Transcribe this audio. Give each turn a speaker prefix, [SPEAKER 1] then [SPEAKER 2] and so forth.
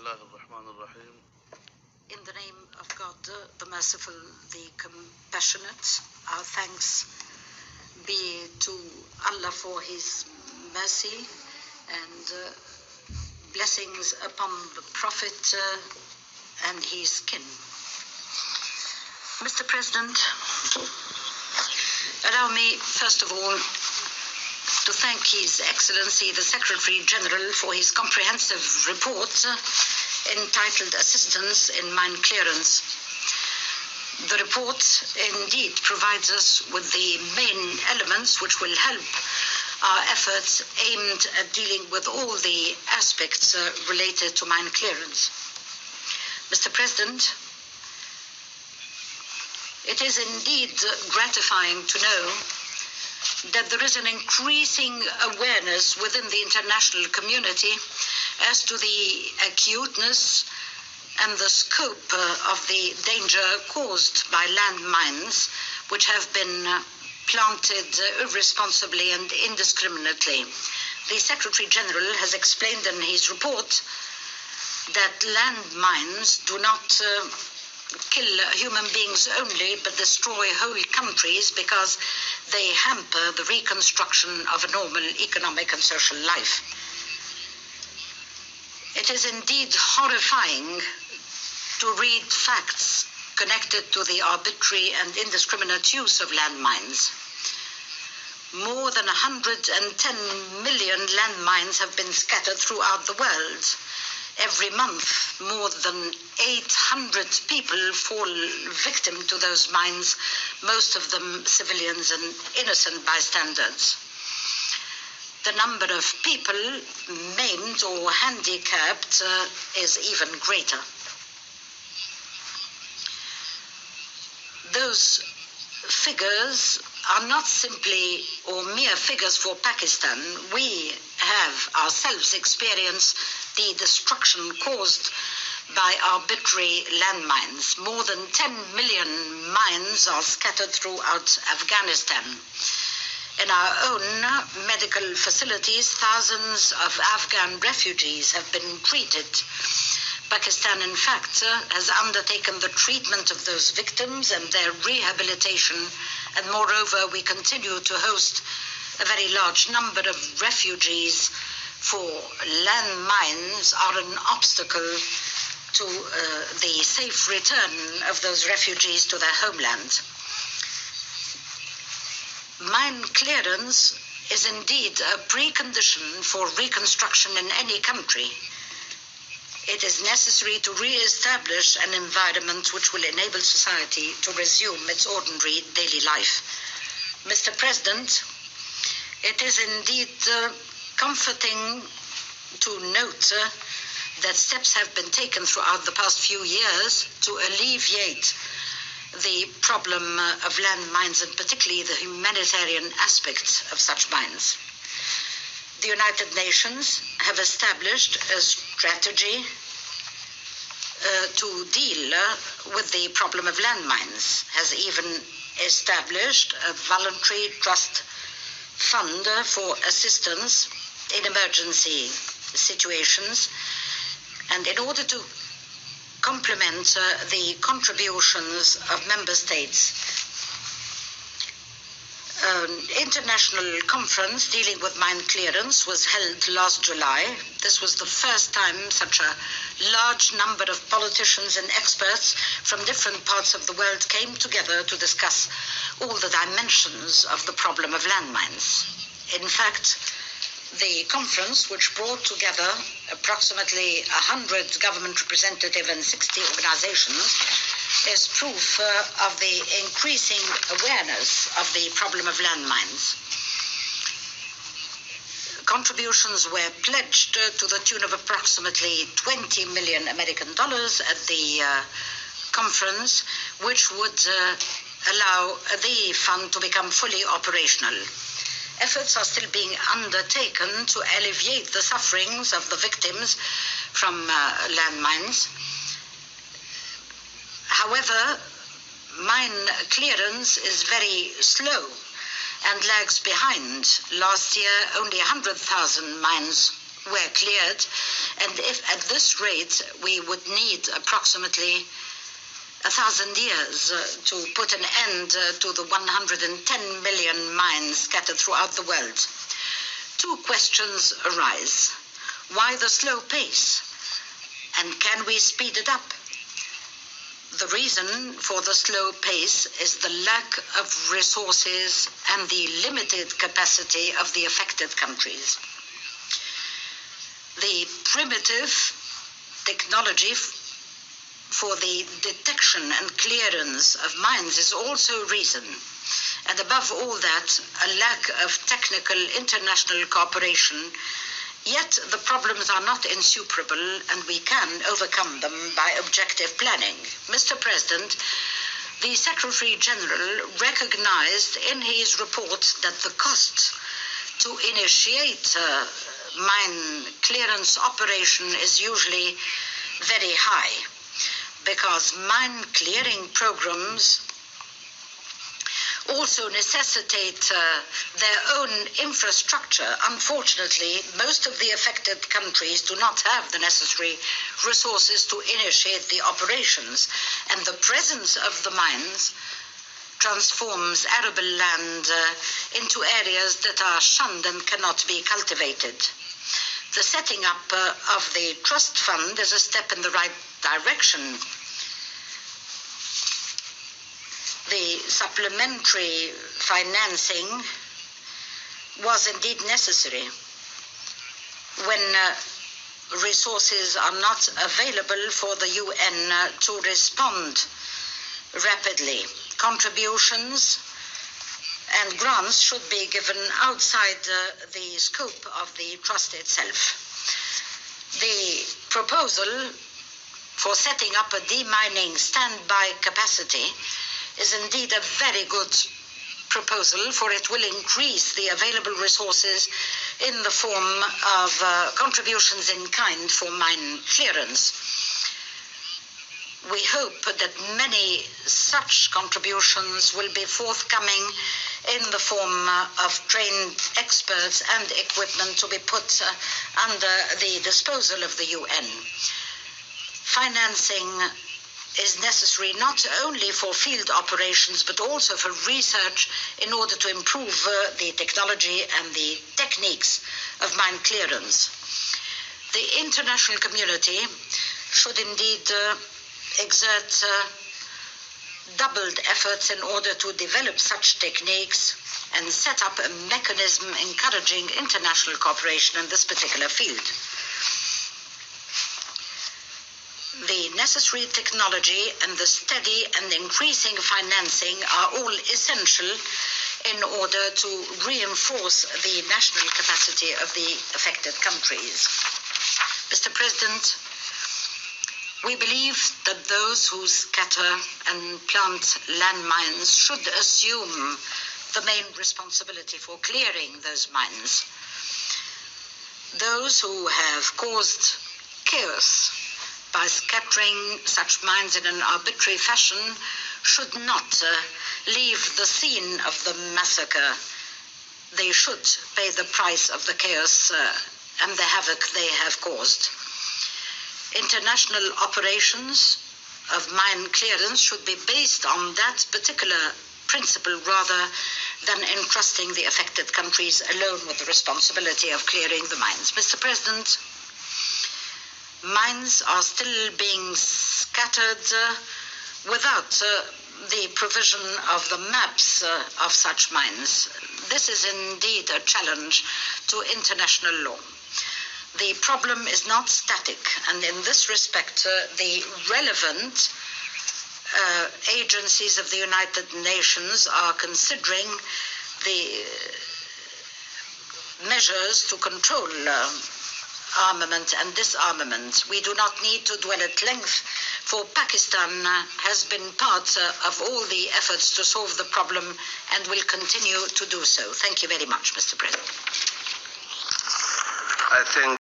[SPEAKER 1] الله الرحمن الرحيم.
[SPEAKER 2] In the name of God, the merciful, the compassionate, our thanks be to Allah for His mercy and blessings upon the Prophet and his kin. Mr. President, allow me first of all to thank His Excellency the Secretary General for his comprehensive report entitled Assistance in Mine Clearance. The report indeed provides us with the main elements which will help our efforts aimed at dealing with all the aspects related to mine clearance. Mr. President, it is indeed gratifying to know that there is an increasing awareness within the international community as to the acuteness and the scope of the danger caused by landmines which have been planted irresponsibly and indiscriminately. The Secretary General has explained in his report that landmines do not kill human beings only, but destroy whole countries because they hamper the reconstruction of a normal economic and social life. It is indeed horrifying to read facts connected to the arbitrary and indiscriminate use of landmines. More than 110 million landmines have been scattered throughout the world. Every month, more than 800 people fall victim to those mines, most of them civilians and innocent bystanders. The number of people maimed or handicapped is even greater. Those figures are not simply or mere figures for Pakistan. We have ourselves experienced the destruction caused by arbitrary landmines. More than 10 million mines are scattered throughout Afghanistan. In our own medical facilities, thousands of Afghan refugees have been treated. Pakistan, in fact, has undertaken the treatment of those victims and their rehabilitation, and moreover, we continue to host a very large number of refugees, for landmines are an obstacle to the safe return of those refugees to their homeland. Mine clearance is indeed a precondition for reconstruction in any country. It is necessary to re-establish an environment which will enable society to resume its ordinary daily life. Mr. President, it is indeed comforting to note that steps have been taken throughout the past few years to alleviate the problem of landmines and particularly the humanitarian aspects of such mines. The United Nations have established a strategy to deal with the problem of landmines, has even established a voluntary trust fund for assistance in emergency situations, and in order to complement the contributions of member states, an international conference dealing with mine clearance was held last July. This was the first time such a large number of politicians and experts from different parts of the world came together to discuss all the dimensions of the problem of landmines. In fact, the conference, which brought together approximately 100 government representatives and 60 organizations, is proof of the increasing awareness of the problem of landmines. Contributions were pledged to the tune of approximately $20 million at the conference, which would allow the fund to become fully operational. Efforts are still being undertaken to alleviate the sufferings of the victims from landmines. However, mine clearance is very slow and lags behind. Last year, only 100,000 mines were cleared, and if at this rate we would need approximately 1,000 years to put an end to the 110 million mines scattered throughout the world. Two questions arise. Why the slow pace? And can we speed it up? The reason for the slow pace is the lack of resources and the limited capacity of the affected countries. The primitive technology for the detection and clearance of mines is also a reason. And above all that, a lack of technical international cooperation. Yet the problems are not insuperable, and we can overcome them by objective planning. Mr. President, the Secretary General recognized in his report that the cost to initiate mine clearance operation is usually very high, because mine clearing programs also necessitate their own infrastructure. Unfortunately, most of the affected countries do not have the necessary resources to initiate the operations, and the presence of the mines transforms arable land into areas that are shunned and cannot be cultivated. The setting up of the trust fund is a step in the right direction. The supplementary financing was indeed necessary when resources are not available for the UN to respond rapidly. Contributions and grants should be given outside the scope of the trust itself. The proposal for setting up a demining standby capacity is indeed a very good proposal, for it will increase the available resources in the form of contributions in kind for mine clearance. We hope that many such contributions will be forthcoming in the form of trained experts and equipment to be put under the disposal of the UN. Financing is necessary not only for field operations but also for research in order to improve the technology and the techniques of mine clearance. The international community should indeed exert doubled efforts in order to develop such techniques and set up a mechanism encouraging international cooperation in this particular field. The necessary technology and the steady and increasing financing are all essential in order to reinforce the national capacity of the affected countries. Mr. President, we believe that those who scatter and plant landmines should assume the main responsibility for clearing those mines. Those who have caused chaos by scattering such mines in an arbitrary fashion should not leave the scene of the massacre. They should pay the price of the chaos and the havoc they have caused. International operations of mine clearance should be based on that particular principle rather than entrusting the affected countries alone with the responsibility of clearing the mines. Mr. President, mines are still being scattered without the provision of the maps of such mines. This is indeed a challenge to international law. The problem is not static, and in this respect, the relevant agencies of the United Nations are considering the measures to control armament and disarmament. We do not need to dwell at length, for Pakistan has been part of all the efforts to solve the problem and will continue to do so. Thank you very much, Mr. President.
[SPEAKER 1] I think